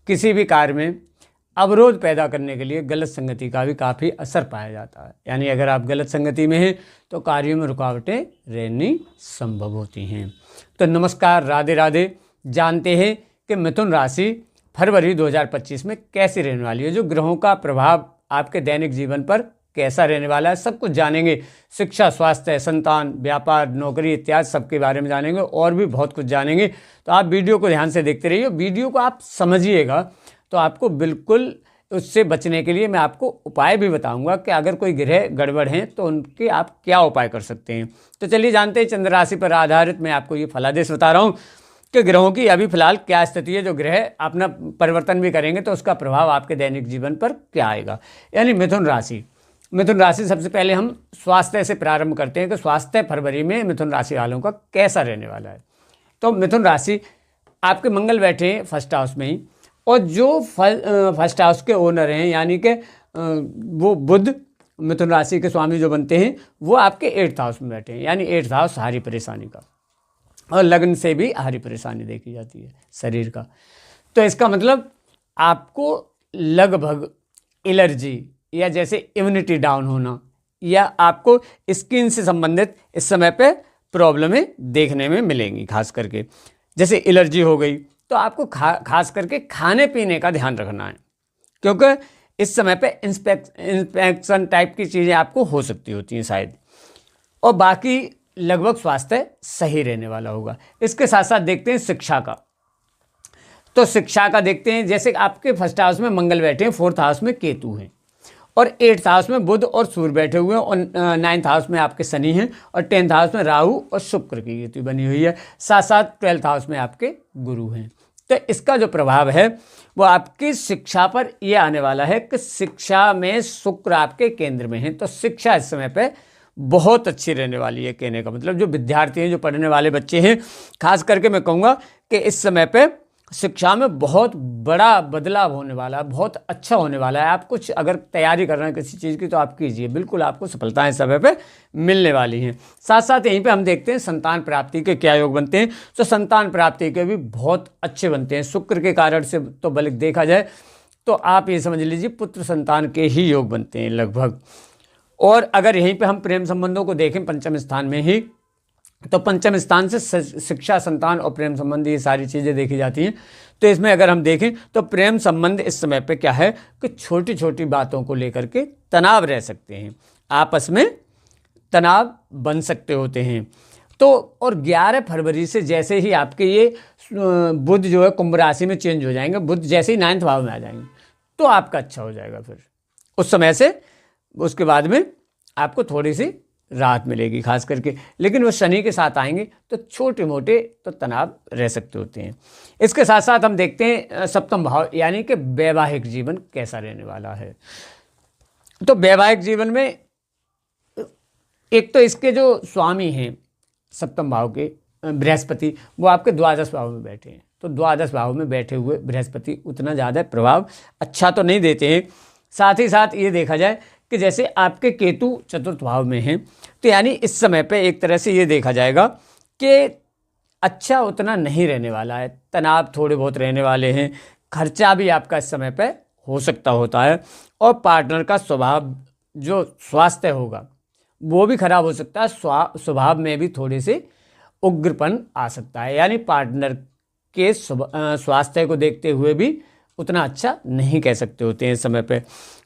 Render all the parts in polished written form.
किसी भी कार्य में अवरोध पैदा करने के लिए गलत संगति का भी काफ़ी असर पाया जाता है। यानी अगर आप गलत संगति में हैं तो कार्यों में रुकावटें रहनी संभव होती हैं। तो नमस्कार, राधे राधे। जानते हैं कि मिथुन राशि फरवरी 2025 में कैसी रहने वाली है, जो ग्रहों का प्रभाव आपके दैनिक जीवन पर कैसा रहने वाला है, सब कुछ जानेंगे। शिक्षा, स्वास्थ्य, संतान, व्यापार, नौकरी इत्यादि सबके बारे में जानेंगे और भी बहुत कुछ जानेंगे। तो आप वीडियो को ध्यान से देखते रहिए। वीडियो को आप समझिएगा तो आपको बिल्कुल उससे बचने के लिए मैं आपको उपाय भी बताऊंगा कि अगर कोई ग्रह गड़बड़ हैं तो उनके आप क्या उपाय कर सकते हैं। तो चलिए जानते हैं, चंद्र राशि पर आधारित मैं आपको ये फलादेश बता रहा हूँ कि ग्रहों की अभी फिलहाल क्या स्थिति है। जो ग्रह अपना परिवर्तन भी करेंगे तो उसका प्रभाव आपके दैनिक जीवन पर क्या आएगा। यानी मिथुन राशि सबसे पहले हम स्वास्थ्य से प्रारंभ करते हैं कि स्वास्थ्य फरवरी में मिथुन राशि वालों का कैसा रहने वाला है। तो मिथुन राशि आपके मंगल बैठे हैं फर्स्ट हाउस में ही, और जो फर्स्ट हाउस के ओनर हैं यानी कि वो बुध मिथुन राशि के स्वामी जो बनते हैं वो आपके 8th हाउस में बैठे हैं। यानी 8th हाउस हारी परेशानी का, और लग्न से भी हारी परेशानी देखी जाती है शरीर का। तो इसका मतलब आपको लगभग एलर्जी या जैसे इम्यूनिटी डाउन होना या आपको स्किन से संबंधित इस समय पे प्रॉब्लमें देखने में मिलेंगी। खास करके जैसे एलर्जी हो गई तो आपको खास करके खाने पीने का ध्यान रखना है, क्योंकि इस समय पे इंस्पेक्शन टाइप की चीज़ें आपको हो सकती होती हैं शायद। और बाकी लगभग स्वास्थ्य सही रहने वाला होगा। इसके साथ साथ देखते हैं शिक्षा का। तो शिक्षा का देखते हैं, जैसे आपके फर्स्ट हाउस में मंगल बैठे हैं, 4th हाउस में केतु हैं, और 8th हाउस में बुध और सूर्य बैठे हुए हैं, और 9th हाउस में आपके शनि हैं, और 10th हाउस में राहु और शुक्र की युति बनी हुई है। साथ साथ 12th हाउस में आपके गुरु हैं। तो इसका जो प्रभाव है वो आपकी शिक्षा पर ये आने वाला है कि शिक्षा में शुक्र आपके केंद्र में है। तो शिक्षा इस समय पे बहुत अच्छी रहने वाली है। कहने का मतलब जो विद्यार्थी हैं, जो पढ़ने वाले बच्चे हैं, खास करके मैं कहूँगा कि इस समय पे शिक्षा में बहुत बड़ा बदलाव होने वाला है, बहुत अच्छा होने वाला है। आप कुछ अगर तैयारी कर रहे हैं किसी चीज़ की तो आप कीजिए, बिल्कुल आपको सफलताएं समय पे मिलने वाली हैं। साथ साथ यहीं पे हम देखते हैं संतान प्राप्ति के क्या योग बनते हैं। तो संतान प्राप्ति के भी बहुत अच्छे बनते हैं शुक्र के कारण से। तो बल्कि देखा जाए तो आप ये समझ लीजिए पुत्र संतान के ही योग बनते हैं लगभग। और अगर यहीं पे हम प्रेम संबंधों को देखें पंचम स्थान में ही, तो पंचम स्थान से शिक्षा, संतान और प्रेम संबंध ये सारी चीज़ें देखी जाती हैं। तो इसमें अगर हम देखें तो प्रेम संबंध इस समय पे क्या है कि छोटी छोटी बातों को लेकर के तनाव रह सकते हैं, आपस में तनाव बन सकते होते हैं। तो और 11 फरवरी से जैसे ही आपके ये बुध जो है कुंभ राशि में चेंज हो जाएंगे, बुध जैसे ही 9th भाव में आ जाएंगे तो आपका अच्छा हो जाएगा। फिर उस समय से उसके बाद में आपको थोड़ी सी राहत मिलेगी खास करके। लेकिन वो शनि के साथ आएंगे तो छोटे मोटे तो तनाव रह सकते होते हैं। इसके साथ साथ हम देखते हैं 7th भाव यानी कि वैवाहिक जीवन कैसा रहने वाला है। तो वैवाहिक जीवन में एक तो इसके जो स्वामी हैं 7th भाव के बृहस्पति, वो आपके 12th भाव में बैठे हैं। तो 12th भाव में बैठे हुए बृहस्पति उतना ज़्यादा प्रभाव अच्छा तो नहीं देते हैं। साथ ही साथ ये देखा जाए कि जैसे आपके केतु 4th भाव में हैं, तो यानी इस समय पे एक तरह से ये देखा जाएगा कि अच्छा उतना नहीं रहने वाला है, तनाव थोड़े बहुत रहने वाले हैं, खर्चा भी आपका इस समय पे हो सकता होता है, और पार्टनर का स्वभाव जो स्वास्थ्य होगा वो भी खराब हो सकता है। स्वभाव में भी थोड़े से उग्रपन आ सकता है। यानी पार्टनर के स्वास्थ्य को देखते हुए भी उतना अच्छा नहीं कह सकते होते हैं इस समय पे।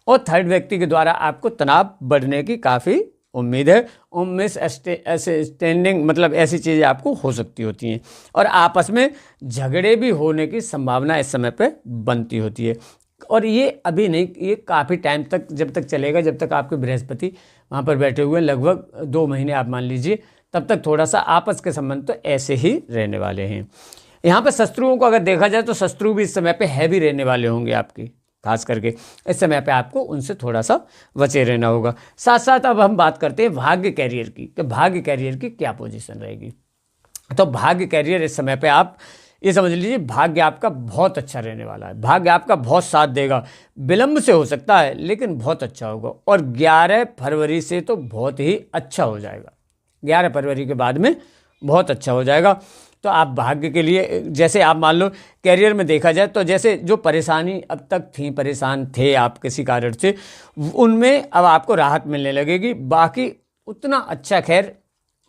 और थर्ड व्यक्ति के द्वारा आपको तनाव बढ़ने की काफ़ी उम्मीद है। मिसअंडरस्टैंडिंग मतलब ऐसी चीज़ें आपको हो सकती होती हैं, और आपस में झगड़े भी होने की संभावना इस समय पे बनती होती है। और ये अभी नहीं, ये काफ़ी टाइम तक जब तक चलेगा, जब तक आपके बृहस्पति वहाँ पर बैठे हुए लगभग 2 महीने आप मान लीजिए, तब तक थोड़ा सा आपस के संबंध तो ऐसे ही रहने वाले हैं। यहाँ पर शत्रुओं को अगर देखा जाए तो शत्रु भी इस समय पे हैवी रहने वाले होंगे आपकी। खास करके इस समय पे आपको उनसे थोड़ा सा बचे रहना होगा। साथ साथ अब हम बात करते हैं भाग्य कैरियर की, कि भाग्य कैरियर की क्या पोजीशन रहेगी। तो भाग्य कैरियर इस समय पे आप ये समझ लीजिए भाग्य आपका बहुत अच्छा रहने वाला है। भाग्य आपका बहुत साथ देगा, विलंब से हो सकता है लेकिन बहुत अच्छा होगा। और 11 फरवरी से तो बहुत ही अच्छा हो जाएगा। 11 फरवरी के बाद में बहुत अच्छा हो जाएगा। तो आप भाग्य के लिए, जैसे आप मान लो कैरियर में देखा जाए तो जैसे जो परेशानी अब तक थी, परेशान थे आप किसी कारण से, उनमें अब आपको राहत मिलने लगेगी। बाकी उतना अच्छा, खैर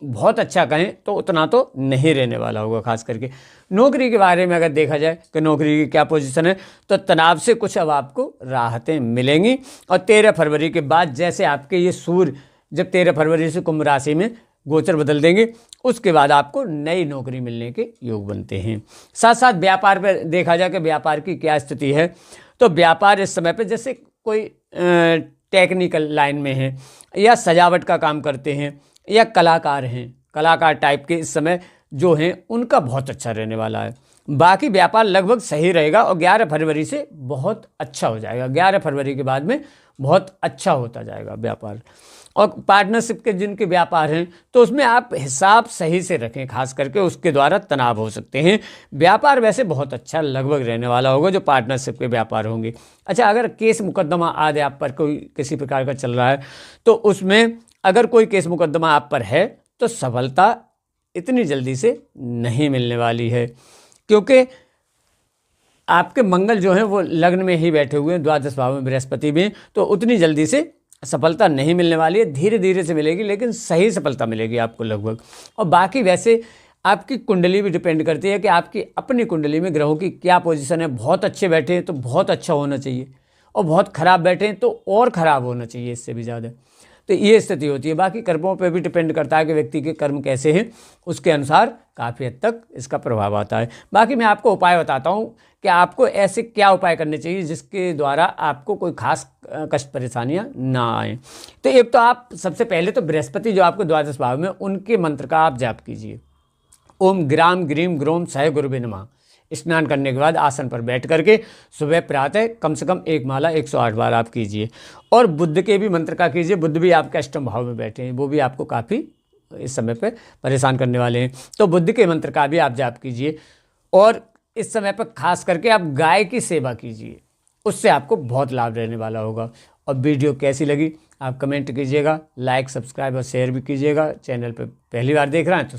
बहुत अच्छा कहें तो उतना तो नहीं रहने वाला होगा। खास करके नौकरी के बारे में अगर देखा जाए कि नौकरी की क्या पोजीशन है, तो तनाव से कुछ अब आपको राहतें मिलेंगी। और 13 फरवरी के बाद जैसे आपके ये सूर्य जब 13 फरवरी से कुंभ राशि में गोचर बदल देंगे, उसके बाद आपको नई नौकरी मिलने के योग बनते हैं। साथ साथ व्यापार पर देखा जाए कि व्यापार की क्या स्थिति है, तो व्यापार इस समय पर जैसे कोई टेक्निकल लाइन में है या सजावट का काम करते हैं या कलाकार हैं, कलाकार टाइप के इस समय जो हैं उनका बहुत अच्छा रहने वाला है। बाकी व्यापार लगभग सही रहेगा और 11 फरवरी से बहुत अच्छा हो जाएगा। 11 फरवरी के बाद में बहुत अच्छा होता जाएगा व्यापार। और पार्टनरशिप के जिनके व्यापार हैं तो उसमें आप हिसाब सही से रखें, खास करके उसके द्वारा तनाव हो सकते हैं। व्यापार वैसे बहुत अच्छा लगभग रहने वाला होगा जो पार्टनरशिप के व्यापार होंगे। अच्छा, अगर केस मुकदमा आदि आप पर कोई किसी प्रकार का चल रहा है, तो उसमें अगर कोई केस मुकदमा आप पर है तो सफलता इतनी जल्दी से नहीं मिलने वाली है, क्योंकि आपके मंगल जो हैं वो लग्न में ही बैठे हुए हैं, द्वादश भाव में बृहस्पति में, तो उतनी जल्दी से सफलता नहीं मिलने वाली है। धीरे धीरे से मिलेगी, लेकिन सही सफलता मिलेगी आपको लगभग। और बाकी वैसे आपकी कुंडली भी डिपेंड करती है कि आपकी अपनी कुंडली में ग्रहों की क्या पोजीशन है। बहुत अच्छे बैठे हैं तो बहुत अच्छा होना चाहिए, और बहुत खराब बैठे हैं तो और ख़राब होना चाहिए इससे भी ज़्यादा। तो ये स्थिति होती है। बाकी कर्मों पे भी डिपेंड करता है कि व्यक्ति के कर्म कैसे हैं, उसके अनुसार काफ़ी हद तक इसका प्रभाव आता है। बाकी मैं आपको उपाय बताता हूँ कि आपको ऐसे क्या उपाय करने चाहिए जिसके द्वारा आपको कोई खास कष्ट परेशानियाँ ना आए। तो एक तो आप सबसे पहले तो बृहस्पति जो आपको द्वादश भाव में, उनके मंत्र का आप जाप कीजिए। ओम ग्राम ग्रीम ग्रोम सह गुरुवे नमः। स्नान करने के बाद आसन पर बैठ करके सुबह प्रातः कम से कम एक माला 108 बार आप कीजिए। और बुध के भी मंत्र का कीजिए। बुध भी आपके अष्टम भाव में बैठे हैं, वो भी आपको काफ़ी इस समय पर परेशान करने वाले हैं, तो बुध के मंत्र का भी आप जाप कीजिए। और इस समय पर खास करके आप गाय की सेवा कीजिए, उससे आपको बहुत लाभ रहने वाला होगा। और वीडियो कैसी लगी आप कमेंट कीजिएगा, लाइक सब्सक्राइब और शेयर भी कीजिएगा। चैनल पर पहली बार देख रहे हैं तो